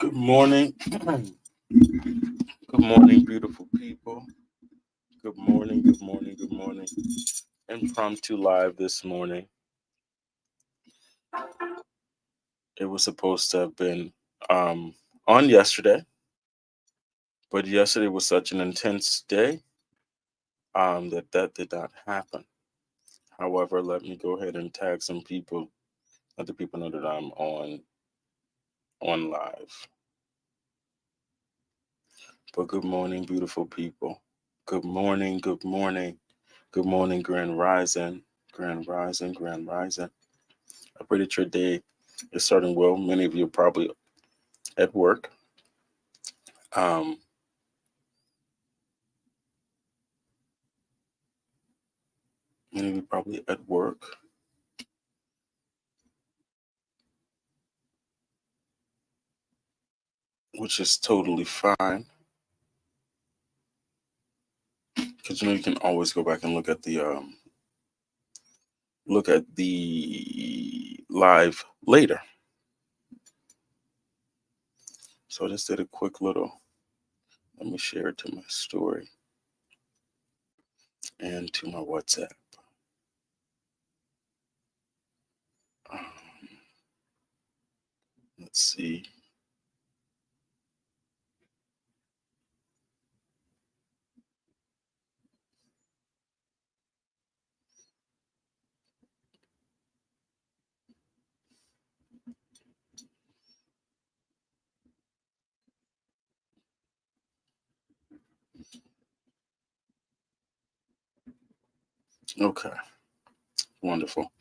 Good morning. Good morning, beautiful people. Good morning, good morning, good morning. Impromptu live this morning. It was supposed to have been on yesterday, but yesterday was such an intense day that did not happen. However, let me go ahead and tag some people, let the people know that I'm on live. But good morning, beautiful people. Good morning, good morning, good morning, Grand Rising, Grand Rising, Grand Rising. I pray that your day is starting well. Many of you are probably at work. Um, Many of you probably at work, which is totally fine because you can always go back and look at the live later. So I just did a quick little. Let me share it to my story and to my WhatsApp. Um, let's see. Okay, wonderful.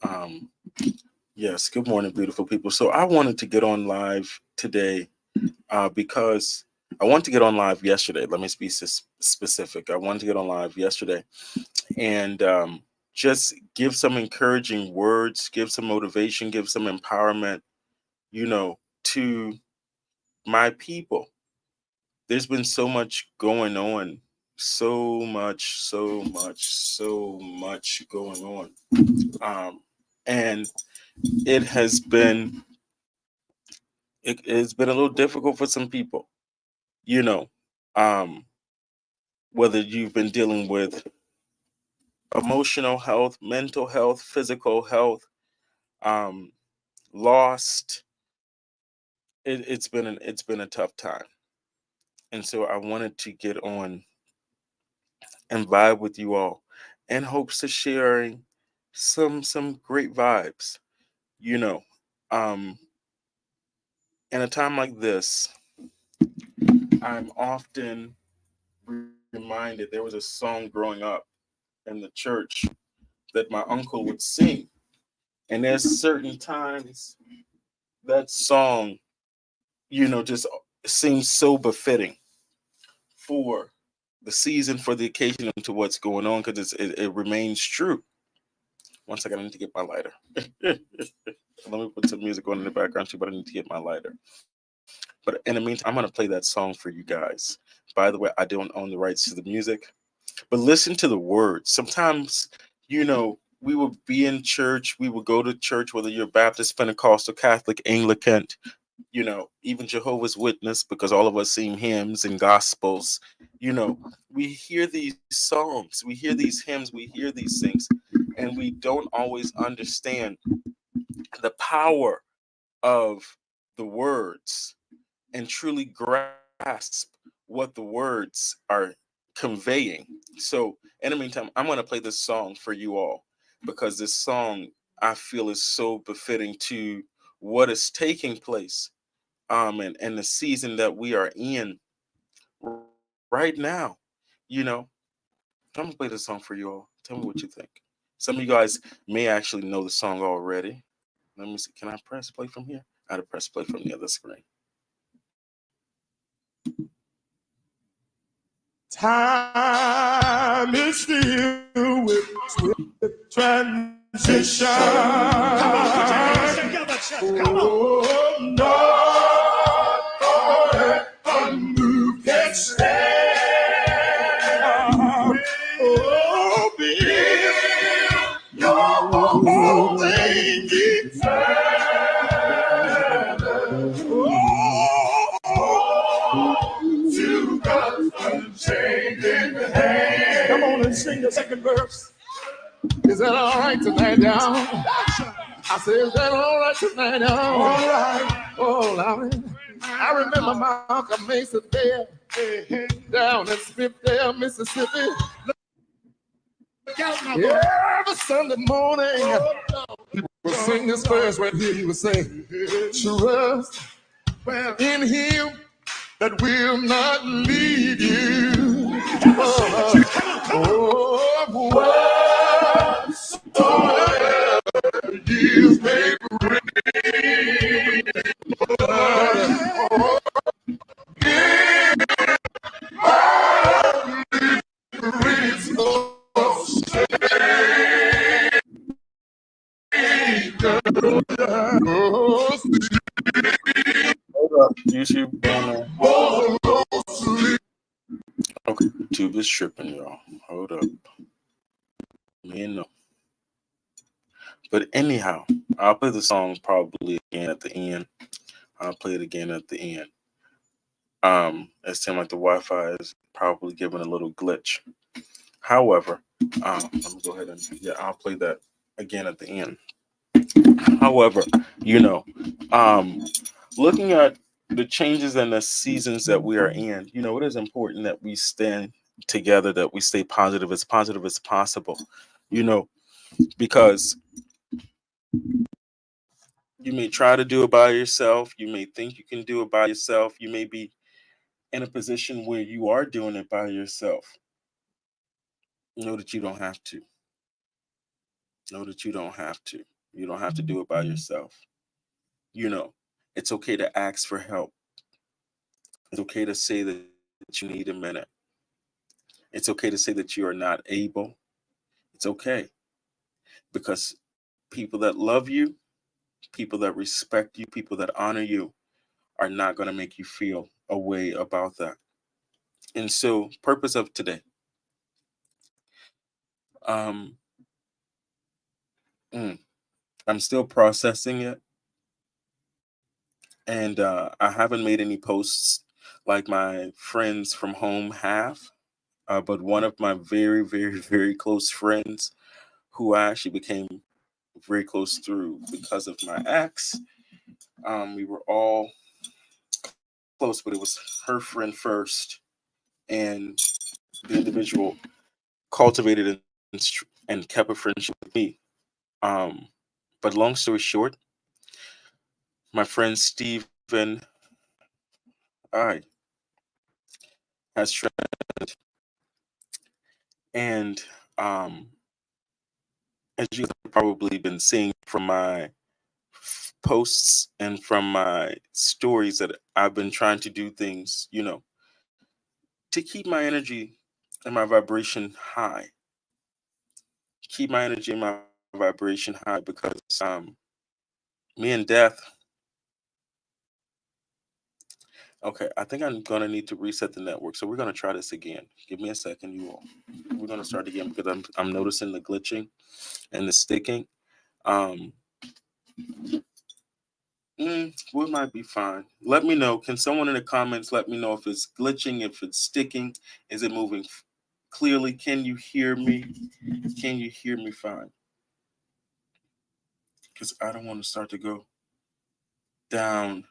Um, yes, good morning, beautiful people. So I wanted to get on live today because I wanted to get on live yesterday. Let me be specific. I wanted to get on live yesterday and just give some encouraging words, give some motivation, give some empowerment, to my people. There's been so much going on, so much going on. And it has been, it's been a little difficult for some people, you know, um, whether you've been dealing with emotional health, mental health, physical health, um, lost. It's been a tough time, and so I wanted to get on and vibe with you all, in hopes of sharing some great vibes. You know, um, in a time like this, I'm often reminded there was a song growing up in the church that my uncle would sing, and there's certain times that song, just seems so befitting for the season, for the occasion, and to what's going on, because it remains true. One second, I need to get my lighter. Let me put some music on in the background too, but I need to get my lighter. But in the meantime, I'm gonna play that song for you guys. By the way, I don't own the rights to the music, but listen to the words. Sometimes, we would be in church, we would go to church, whether you're Baptist, Pentecostal, Catholic, Anglican, even Jehovah's Witness, because all of us sing hymns and gospels. We hear these songs, we hear these hymns, we hear these things, and we don't always understand the power of the words and truly grasp what the words are conveying. So, in the meantime, I'm going to play this song for you all, because this song, I feel, is so befitting to what is taking place, and the season that we are in right now. I'm gonna play this song for you all. Tell me what you think. Some of you guys may actually know the song already. Let me see. Can I press play from here? I had to press play from the other screen. Time is still with transition. Come on, put your hands together, church. Come on. Not unmoved can stand. Oh, build your holding to God's unchanging hand. Come on and sing the second verse. Is that all right tonight, y'all? I said, is that all right tonight, y'all? All right. Oh, Lord. I remember Malcolm Mason there down in Smithville, Mississippi. Every Sunday morning, he would sing this verse right here. He would say, trust in him that will not leave you. Whatsoever years may bring, YouTube banner. Okay, YouTube is tripping, y'all. Hold up. But anyhow, I'll play the song probably again at the end. I'll play it again at the end. It seems like the Wi-Fi is probably giving a little glitch. However, let me go ahead and I'll play that again at the end. However, looking at the changes and the seasons that we are in, it is important that we stand together, that we stay positive as possible, because you may try to do it by yourself. You may think you can do it by yourself. You may be in a position where you are doing it by yourself. Know that you don't have to. Know that you don't have to. You don't have to do it by yourself. It's okay to ask for help. It's okay to say that you need a minute. It's okay to say that you are not able. It's okay. Because people that love you, people that respect you, people that honor you are not going to make you feel a way about that. And so, purpose of today. I'm still processing it. And I haven't made any posts like my friends from home have. But one of my very, very, very close friends, who I actually became very close through because of my ex, we were all close, but it was her friend first. And the individual cultivated and kept a friendship with me. But long story short, my friend Steven has trend, and as you have probably been seeing from my posts and from my stories, that I've been trying to do things, to keep my energy and my vibration high. Keep my energy and my vibration high, because me and death. Okay, I think I'm gonna need to reset the network, so we're gonna try this again. Give me a second, you all. We're gonna start again because I'm noticing the glitching and the sticking. We might be fine. Let me know. Can someone in the comments let me know if it's glitching, if it's sticking? Is it moving clearly? Can you hear me? Can you hear me fine? Because I don't want to start to go down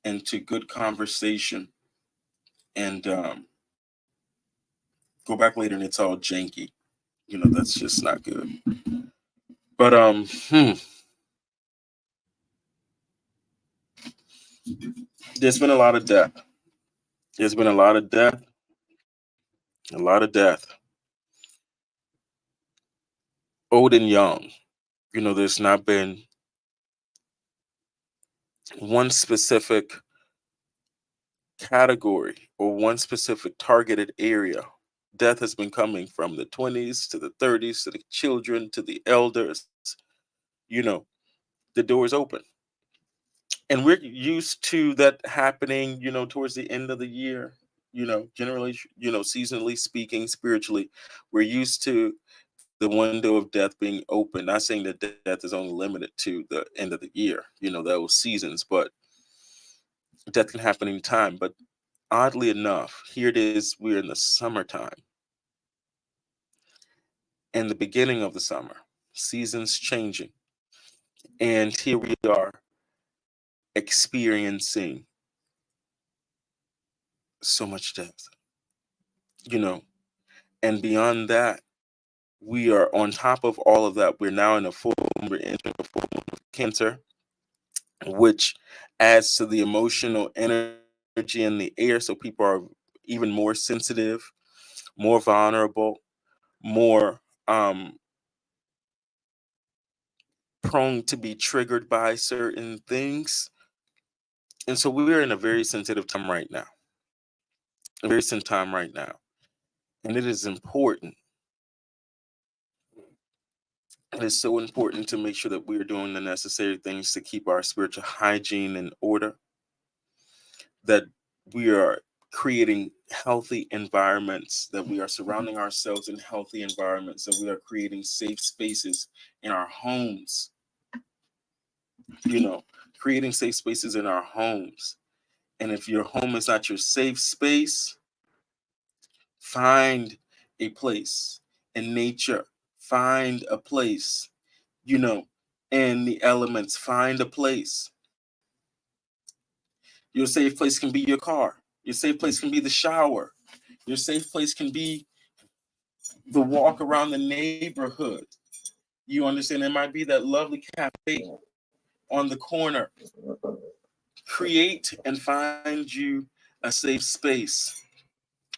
into good conversation and go back later and it's all janky. That's just not good. But there's been a lot of death. There's been a lot of death, a lot of death, old and young. There's not been one specific category or one specific targeted area. Death has been coming from the 20s to the 30s to the children to the elders. You know, the door is open. And we're used to that happening, towards the end of the year. Generally, seasonally speaking, spiritually, we're used to the window of death being open. Not saying that death is only limited to the end of the year, those seasons, but death can happen anytime. But oddly enough, here it is, we're in the summertime, and the beginning of the summer, seasons changing. And here we are experiencing so much death, you know, and beyond that, we are on top of all of that. We're now in a we're entering a full moon of Cancer, which adds to the emotional energy in the air. So people are even more sensitive, more vulnerable, more prone to be triggered by certain things. And so we're in a very sensitive time right now, a very sensitive time right now. And it is important. It is so important to make sure that we're doing the necessary things to keep our spiritual hygiene in order, that we are creating healthy environments, that we are surrounding ourselves in healthy environments, that we are creating safe spaces in our homes, you know, creating safe spaces in our homes. And if your home is not your safe space, find a place in nature, find a place, in the elements, find a place. Your safe place can be your car. Your safe place can be the shower. Your safe place can be the walk around the neighborhood. You understand? It might be that lovely cafe on the corner. Create and find you a safe space,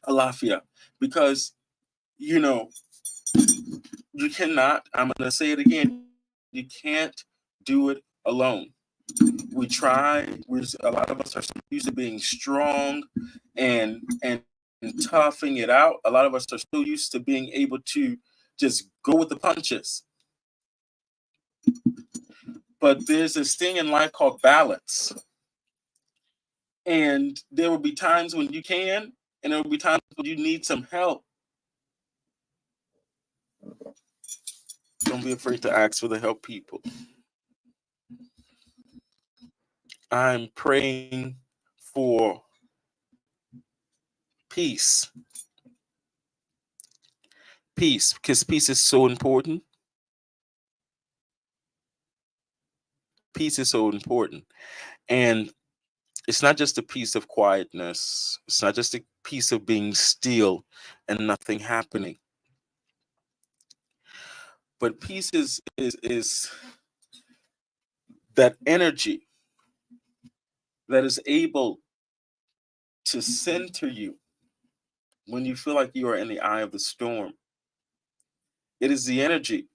Alafia, because you know you cannot. I'm going to say it again. You can't do it alone. We try. A lot of us are so used to being strong and toughing it out. A lot of us are so used to being able to just go with the punches. But there's this thing in life called balance. And there will be times when you can, and there will be times when you need some help. Don't be afraid to ask for the help, people. I'm praying for peace. Peace, because peace is so important. Peace is so important. And it's not just a piece of quietness. It's not just a piece of being still and nothing happening. But peace is that energy that is able to center you when you feel like you are in the eye of the storm. It is the energy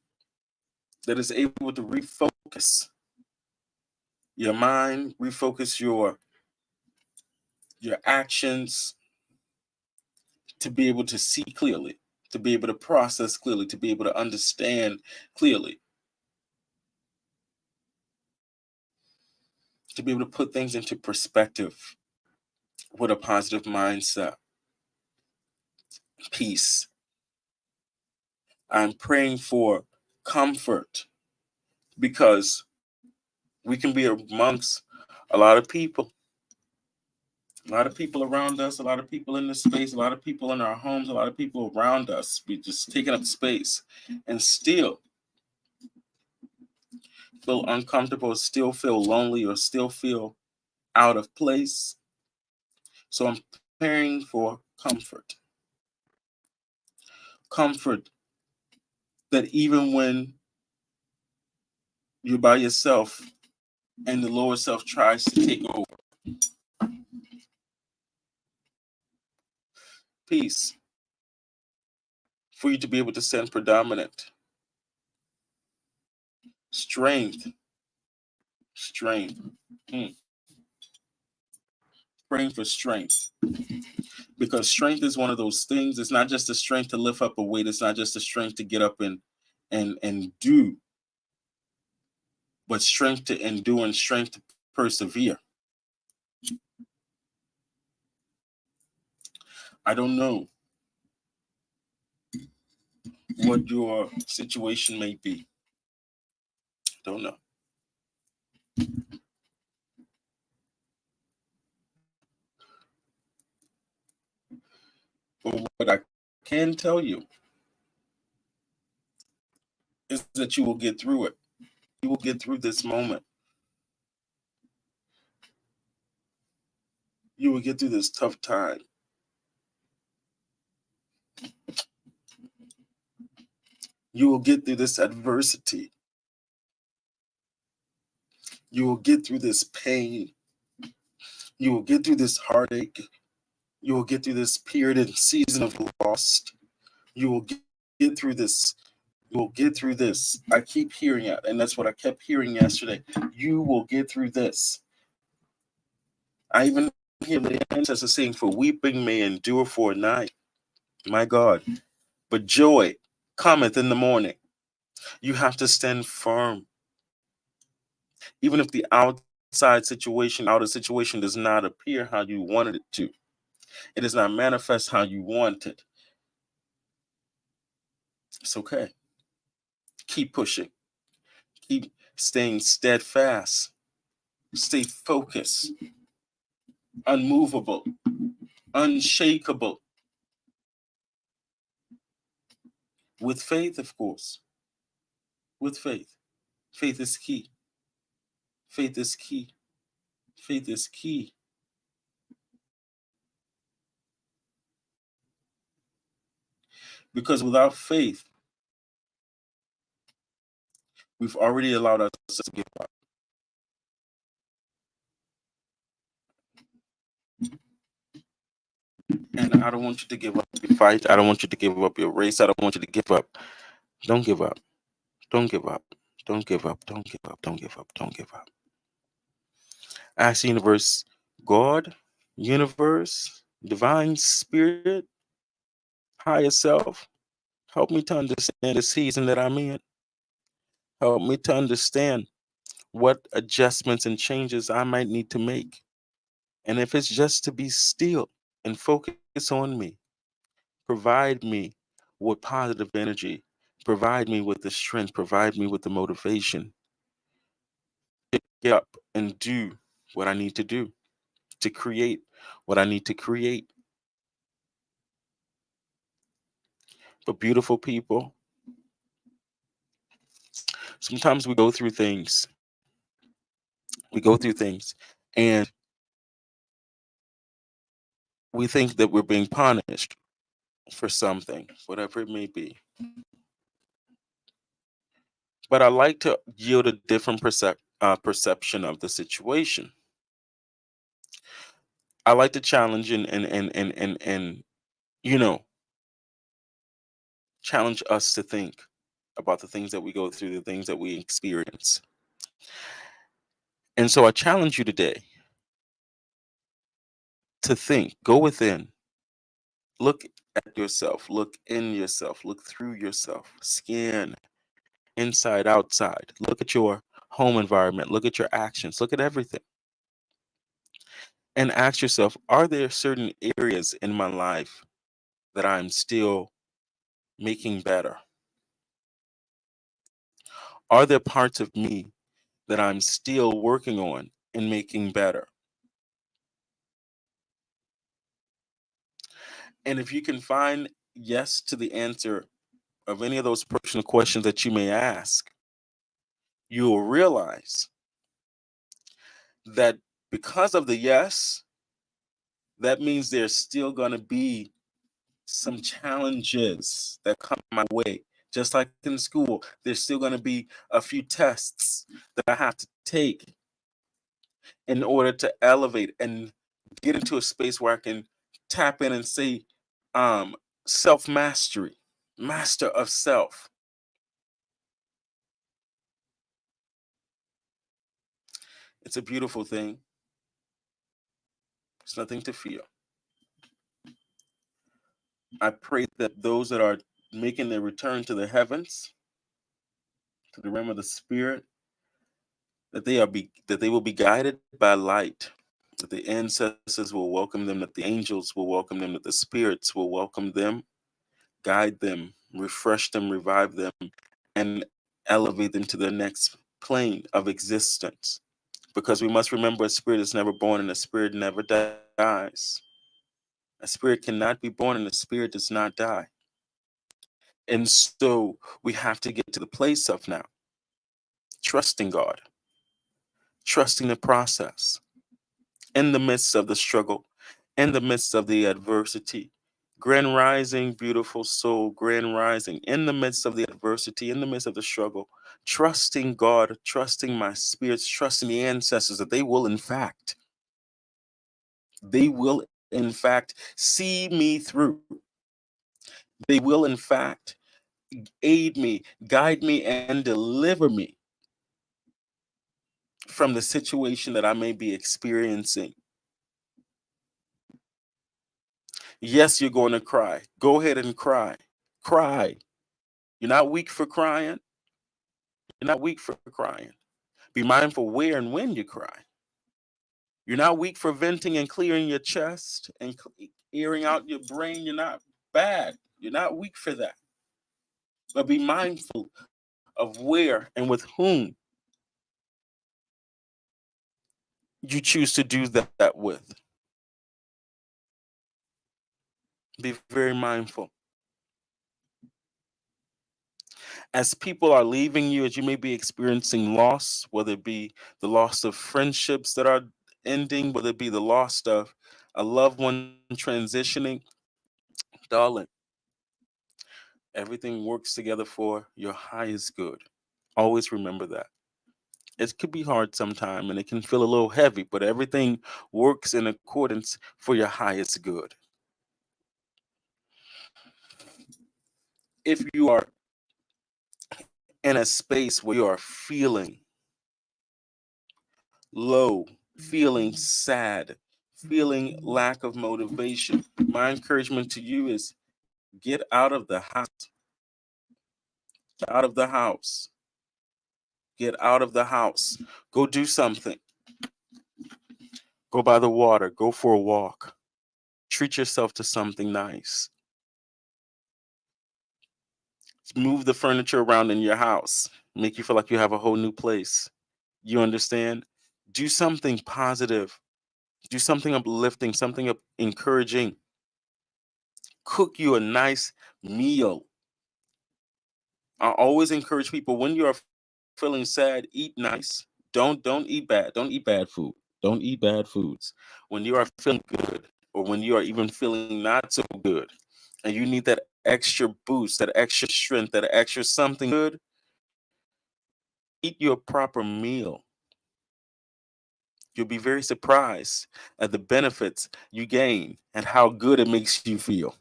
that is able to refocus your mind, refocus your actions, to be able to see clearly, to be able to process clearly, to be able to understand clearly, to be able to put things into perspective with a positive mindset. Peace. I'm praying for comfort, because we can be amongst a lot of people, a lot of people around us, a lot of people in this space, a lot of people in our homes, a lot of people around us be just taking up space, and still feel uncomfortable, still feel lonely, or still feel out of place. So I'm praying for comfort. Comfort that even when you're by yourself and the lower self tries to take over, peace, for you to be able to stand predominant. Strength. Praying for strength. Because strength is one of those things. It's not just the strength to lift up a weight. It's not just the strength to get up and do, but strength to endure and strength to persevere. I don't know what your situation may be. Don't know. But what I can tell you is that you will get through it. You will get through this moment. You will get through this tough time. You will get through this adversity. You will get through this pain. You will get through this heartache. You will get through this period and season of loss. You will get through this. You will get through this. I keep hearing it, and that's what I kept hearing yesterday. You will get through this. I even hear the ancestor saying, "For weeping may endure for a night." My God. But joy cometh in the morning. You have to stand firm. Even if the outer situation does not appear how you wanted it to. It does not manifest how you want it. It's okay. Keep pushing. Keep staying steadfast. Stay focused. Unmovable. Unshakable. With faith, of course. With faith. Faith is key. Faith is key. Faith is key. Because without faith, we've already allowed ourselves to give up. And I don't want you to give up your fight. I don't want you to give up your race. I don't want you to give up. Don't give up. Don't give up. Don't give up. Don't give up. Don't give up. Don't give up. Ask the universe, God, universe, divine spirit, higher self, help me to understand the season that I'm in. Help me to understand what adjustments and changes I might need to make. And if it's just to be still and focus on me, provide me with positive energy, provide me with the strength, provide me with the motivation to get up and do what I need to do, to create what I need to create. But beautiful people, sometimes we go through things. We go through things and we think that we're being punished for something, whatever it may be. But I like to yield a different perception of the situation. I like to challenge and you know challenge us to think about the things that we go through, the things that we experience. And so I challenge you today to think, go within, look at yourself, look in yourself, look through yourself, scan inside, outside, look at your home environment, look at your actions, look at everything. And ask yourself, are there certain areas in my life that I'm still making better? Are there parts of me that I'm still working on and making better? And if you can find yes to the answer of any of those personal questions that you may ask, you will realize that because of the yes, that means there's still going to be some challenges that come my way. Just like in school, there's still going to be a few tests that I have to take in order to elevate and get into a space where I can tap in and say, um, self mastery, master of self. It's a beautiful thing. It's nothing to fear. I pray that those that are making their return to the heavens, to the realm of the spirit, that they will be guided by light, that the ancestors will welcome them, that the angels will welcome them, that the spirits will welcome them, guide them, refresh them, revive them, and elevate them to the next plane of existence. Because we must remember, a spirit is never born and a spirit never dies. A spirit cannot be born and a spirit does not die. And so we have to get to the place of now trusting God, trusting the process in the midst of the struggle, in the midst of the adversity. Grand rising, beautiful soul, grand rising, in the midst of the adversity, in the midst of the struggle, trusting God, trusting my spirits, trusting the ancestors that they will in fact see me through. They will in fact aid me, guide me, and deliver me from the situation that I may be experiencing. Yes, you're going to cry. Go ahead and cry. Cry. You're not weak for crying. You're not weak for crying. Be mindful where and when you cry. You're not weak for venting and clearing your chest and airing out your brain. You're not bad. You're not weak for that. But be mindful of where and with whom you choose to do that with. Be very mindful. As people are leaving you, as you may be experiencing loss, whether it be the loss of friendships that are ending, whether it be the loss of a loved one transitioning, darling, everything works together for your highest good. Always remember that. It could be hard sometimes and it can feel a little heavy, but everything works in accordance for your highest good. If you are in a space where you are feeling low, feeling sad, feeling lack of motivation, my encouragement to you is get out of the house. Get out of the house. Get out of the house. Go do something. Go by the water. Go for a walk. Treat yourself to something nice. Move the furniture around in your house. Make you feel like you have a whole new place. You understand? Do something positive. Do something uplifting, something encouraging. Cook you a nice meal. I always encourage people when you're feeling sad, eat nice. Don't eat bad. Don't eat bad food. Don't eat bad foods. When you are feeling good, or when you are even feeling not so good, and you need that extra boost, that extra strength, that extra something good, eat your proper meal. You'll be very surprised at the benefits you gain and how good it makes you feel.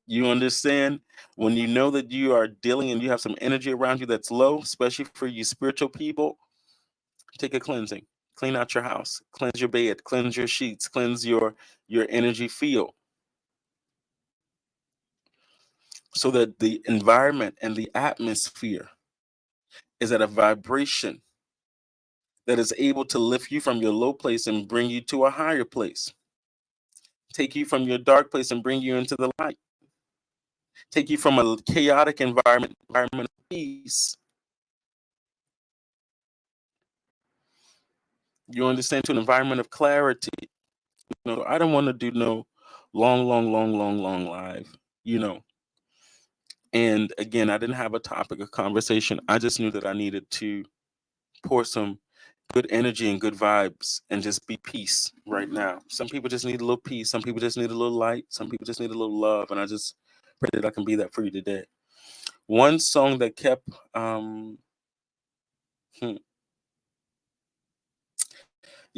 You understand? When you know that you are dealing and you have some energy around you that's low, especially for you spiritual people, take a cleansing. Clean out your house, cleanse your bed, cleanse your sheets, cleanse your energy field so that the environment and the atmosphere is at a vibration that is able to lift you from your low place and bring you to a higher place. Take you from your dark place and bring you into the light. Take you from a chaotic environment of peace. You understand, to an environment of clarity. I don't want to do no long live. You know. And again, I didn't have a topic of conversation. I just knew that I needed to pour some good energy and good vibes and just be peace right now. Some people just need a little peace. Some people just need a little light. Some people just need a little love. And I just pray that I can be that for you today. One song that kept hmm,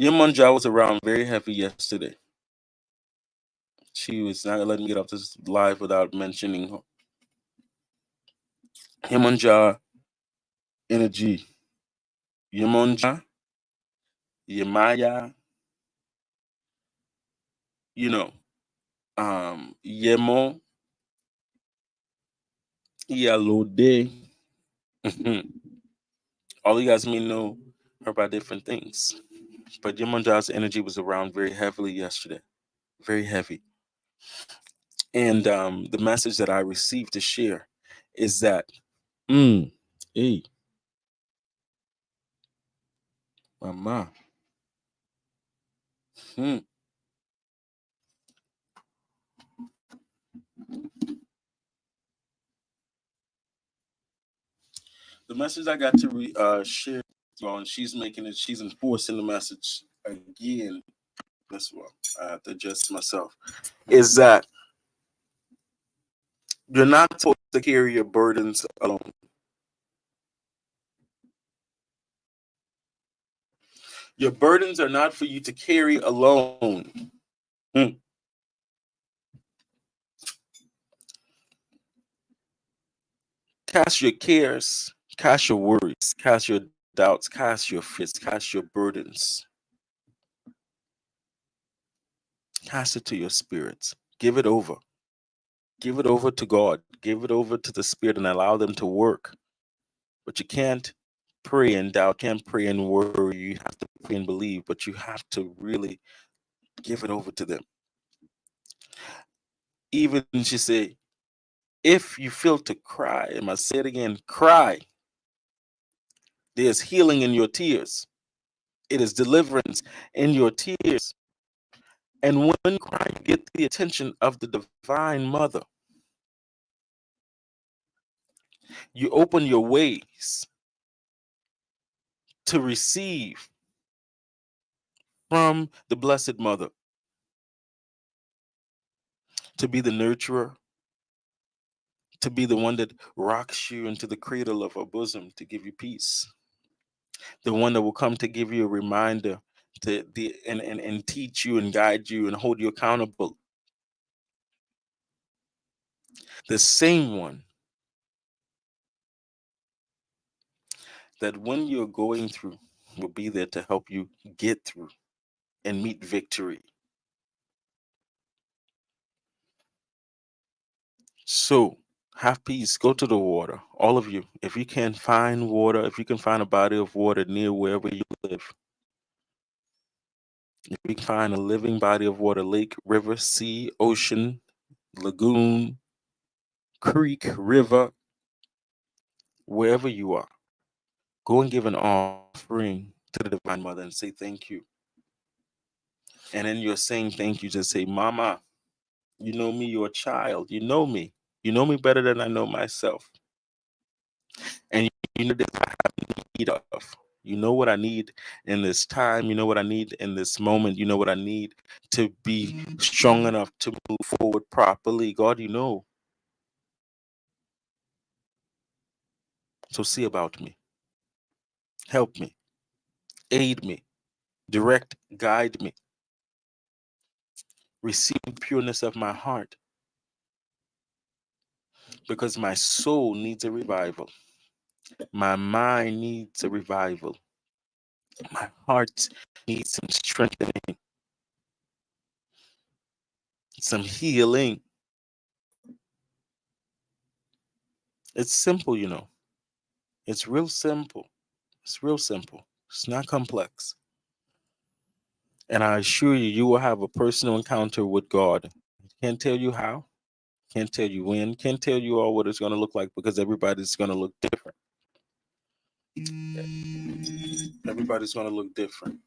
Yemunja was around very heavy yesterday. she was not letting me get off this live without mentioning Yemonja energy. Yemonja, Yemaya, you know, Yemo, Yalode. All you guys may know are about different things. But Yemonja's energy was around very heavily yesterday. Very heavy. And the message that I received to share is that, hey, mama, hmm, the message I got to share, well, and she's making it, she's enforcing the message again. This one, I have to adjust myself. Is that you're not supposed to carry your burdens alone. Your burdens are not for you to carry alone. Hmm. Cast your cares, cast your worries, cast your doubts, cast your fears, cast your burdens. Cast it to your spirits. Give it over. Give it over to God. Give it over to the Spirit and allow them to work. But you can't pray and doubt, can't pray and worry. You have to pray and believe, but you have to really give it over to them. Even she said, if you feel to cry, and I say it again, cry. There's healing in your tears. It is deliverance in your tears. And when you cry, you get the attention of the Divine Mother. You open your ways to receive from the Blessed Mother, to be the nurturer, to be the one that rocks you into the cradle of her bosom to give you peace, the one that will come to give you a reminder and teach you and guide you and hold you accountable. The same one that when you're going through will be there to help you get through and meet victory. So have peace. Go to the water, all of you. If you can find water, if you can find a body of water near wherever you live, if you can find a living body of water, lake, river, sea, ocean, lagoon, creek, river, wherever you are, go and give an offering to the Divine Mother and say thank you. And then you're saying thank you, just say, Mama, you know me, you're a child. You know me. You know me better than I know myself. And you know that I have need of. You know what I need in this time. You know what I need in this moment. You know what I need to be strong enough to move forward properly. God, you know. So see about me. Help me. Aid me. Direct, guide me. Receive the pureness of my heart. Because my soul needs a revival. My mind needs a revival. My heart needs some strengthening, some healing. It's simple, you know. It's real simple. It's real simple. It's not complex. And I assure you, you will have a personal encounter with God. Can't tell you how, can't tell you when, can't tell you all what it's going to look like because everybody's going to look different. Everybody's going to look different.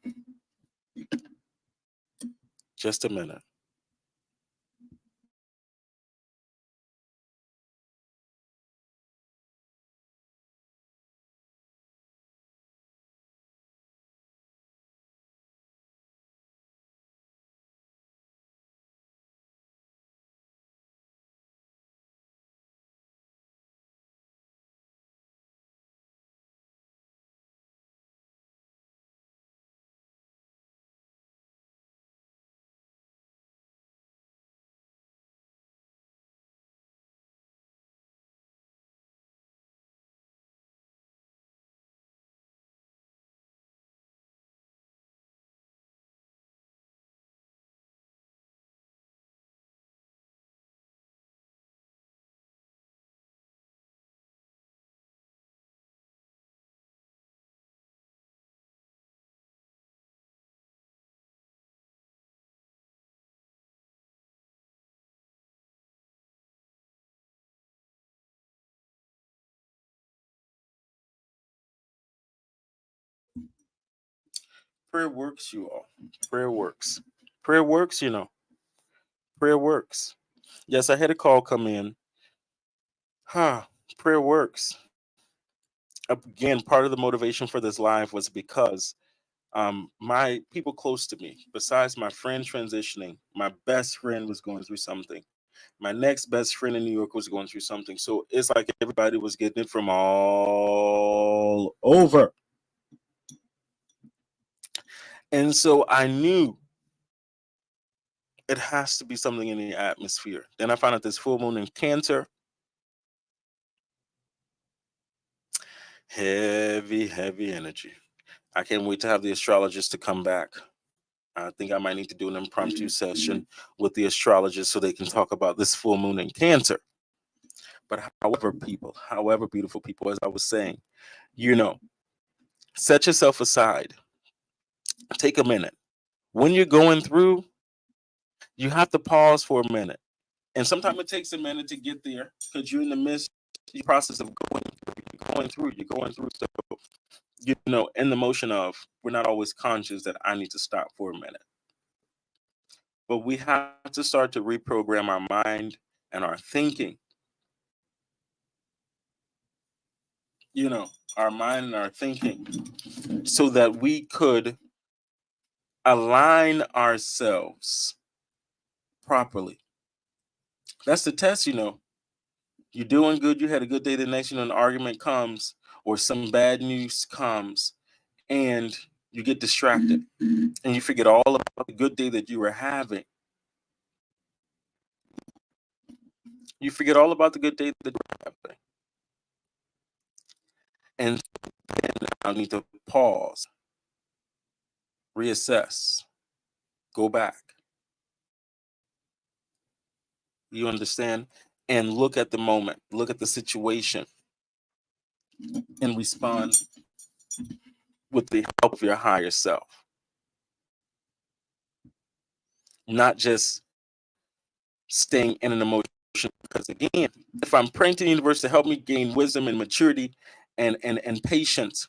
Just a minute. Prayer works, you all. Prayer works. Prayer works, Prayer works. Yes, I had a call come in. Prayer works. Again, part of the motivation for this live was because my people close to me, besides my friend transitioning, my best friend was going through something. My next best friend in New York was going through something. So it's like everybody was getting it from all over. And so I knew it has to be something in the atmosphere. Then I found out this full moon in Cancer. Heavy, heavy energy. I can't wait to have the astrologist to come back. I think I might need to do an impromptu session with the astrologist so they can talk about this full moon in Cancer. But however beautiful people, as I was saying, set yourself aside. Take a minute. When you're going through, you have to pause for a minute. And sometimes it takes a minute to get there because you're in the midst of the process of going through. So, in the motion of, we're not always conscious that I need to stop for a minute. But we have to start to reprogram our mind and our thinking. Our mind and our thinking, so that we could align ourselves properly. That's the test, You're doing good, you had a good day, the next, an argument comes or some bad news comes and you get distracted and you forget all about the good day that you were having. You forget all about the good day that you were having. And then I need to pause, reassess, go back. You understand? And look at the moment, look at the situation, and respond with the help of your higher self. Not just staying in an emotion. Because again, if I'm praying to the universe to help me gain wisdom and maturity and patience,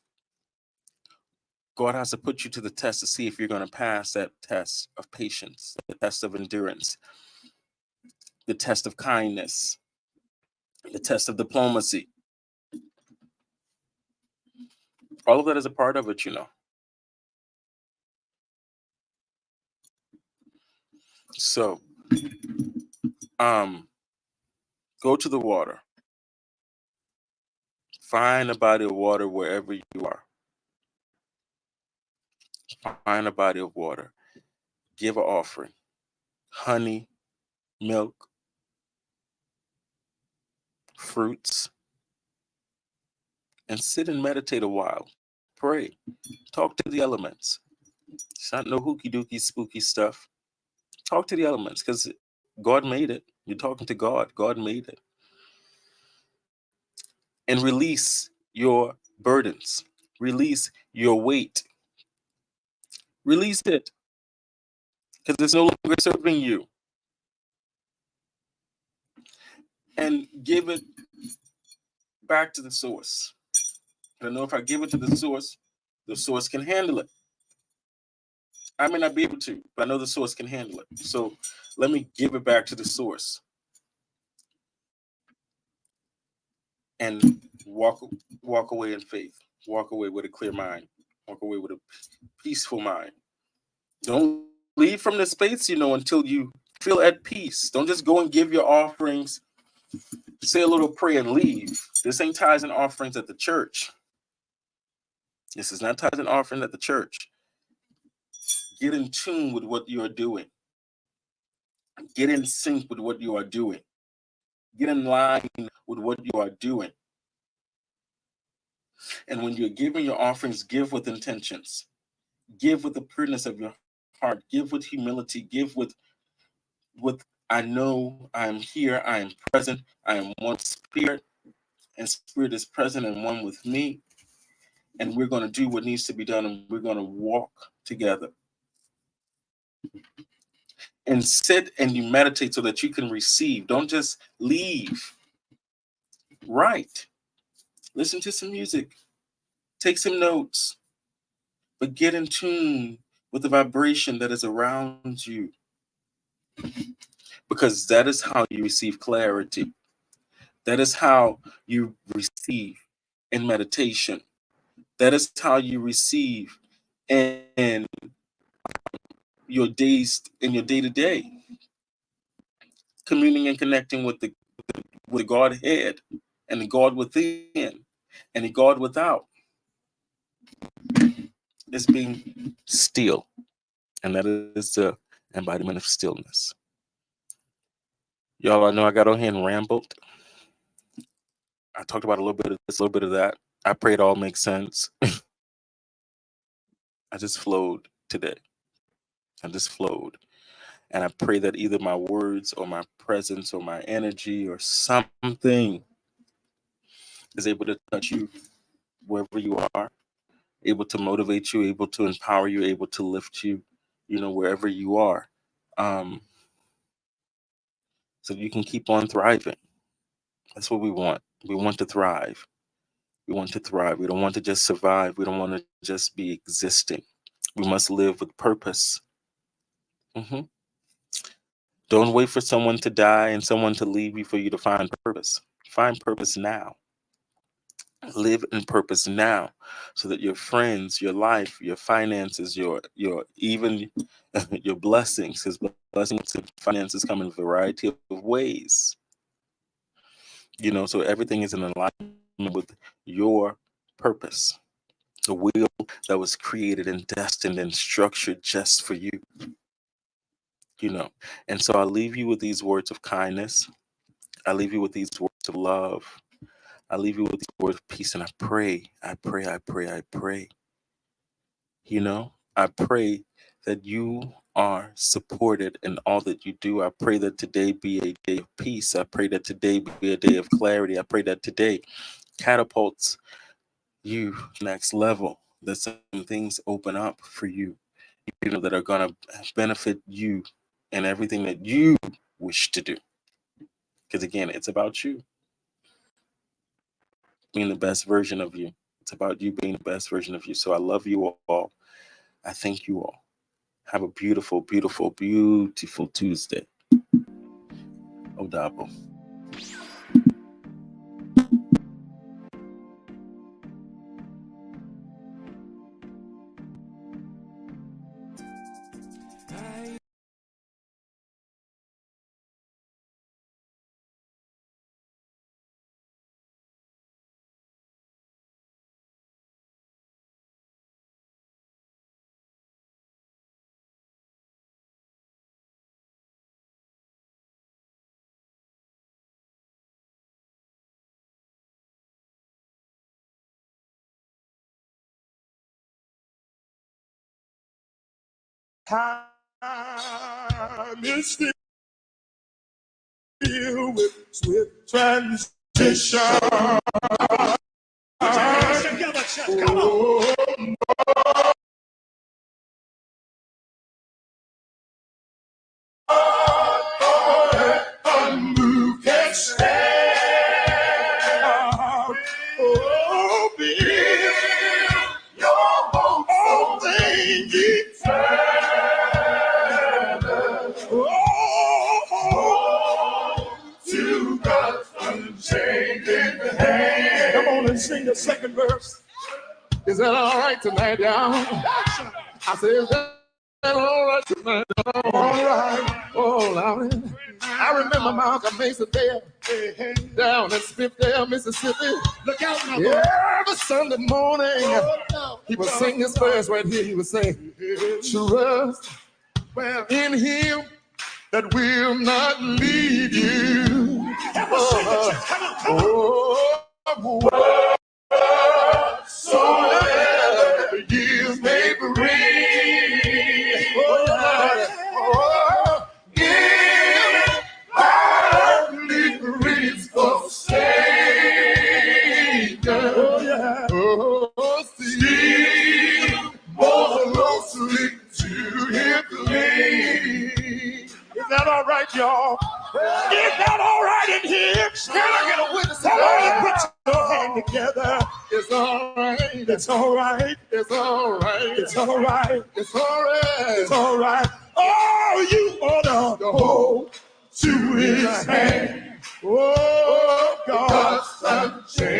God has to put you to the test to see if you're going to pass that test of patience, the test of endurance, the test of kindness, the test of diplomacy. All of that is a part of it, So, go to the water. Find a body of water wherever you are. Find a body of water. Give an offering. Honey, milk, fruits, and sit and meditate a while. Pray. Talk to the elements. It's not no hooky dooky spooky stuff. Talk to the elements because God made it. You're talking to God. God made it. And release your burdens. Release your weight. Release it because it's no longer serving you. And give it back to the source. I know if I give it to the source can handle it. I may not be able to, but I know the source can handle it. So let me give it back to the source and walk away in faith. Walk away with a clear mind. Walk away with a peaceful mind. Don't leave from the space, until you feel at peace. Don't just go and give your offerings, say a little prayer and leave. This ain't tithes and offerings at the church. This is not tithes and offerings at the church. Get in tune with what you are doing. Get in sync with what you are doing. Get in line with what you are doing. And when you're giving your offerings, give with intentions. Give with the pureness of your heart. Give with humility. Give with I know I am here. I am present. I am one spirit. And spirit is present and one with me. And we're going to do what needs to be done. And we're going to walk together. And sit and you meditate so that you can receive. Don't just leave. Write. Listen to some music. Take some notes. but get in tune with the vibration that is around you, because that is how you receive clarity. That is how you receive in meditation. That is how you receive in your days, in your day to day, communing and connecting with the Godhead and the God within and the God without. It's being still, and that is the embodiment of stillness. Y'all, I know I got on here and rambled. I talked about a little bit of this, a little bit of that. I pray it all makes sense. I just flowed today. I just flowed. And I pray that either my words or my presence or my energy or something is able to touch you wherever you are, able to motivate you, able to empower you, able to lift you, wherever you are. So you can keep on thriving. That's what we want. We want to thrive. We want to thrive. We don't want to just survive. We don't want to just be existing. We must live with purpose. Don't wait for someone to die and someone to leave you for you to find purpose. Find purpose now. Live in purpose now, so that your friends, your life, your finances, your even your blessings, because blessings and finances come in a variety of ways. So everything is in alignment with your purpose, the wheel that was created and destined and structured just for you. And so I leave you with these words of kindness. I leave you with these words of love. I leave you with these words of peace, and I pray. I pray that you are supported in all that you do. I pray that today be a day of peace. I pray that today be a day of clarity. I pray that today catapults you next level, that some things open up for you, that are going to benefit you and everything that you wish to do. Because again, it's about you being the best version of you. It's about you being the best version of you. So I love you all. I thank you all. Have a beautiful, beautiful, beautiful Tuesday. Odabo. Time is still with swift transition. Together, church, come on. Unmoved can stand. Oh, build your hopes on things eternal. Oh, to God's unchanging hand. Come on and sing the second verse. Is that all right tonight, y'all? I said, is that all right tonight? All right. Oh, Lord. I remember Malcolm Mason there down in Smithville, Mississippi. Look out, my boy. Every Sunday morning, he would sing this verse right here. He would say, trust in him that will not leave you. So the years may bring. Is that all right, y'all? Is that all right in here? Can I get a witness? Somebody put your hand join together. It's all right. It's all right. It's all right. It's all right. It's all right. It's all right. Oh, you ought to hold to his hand. Oh, God's unchanging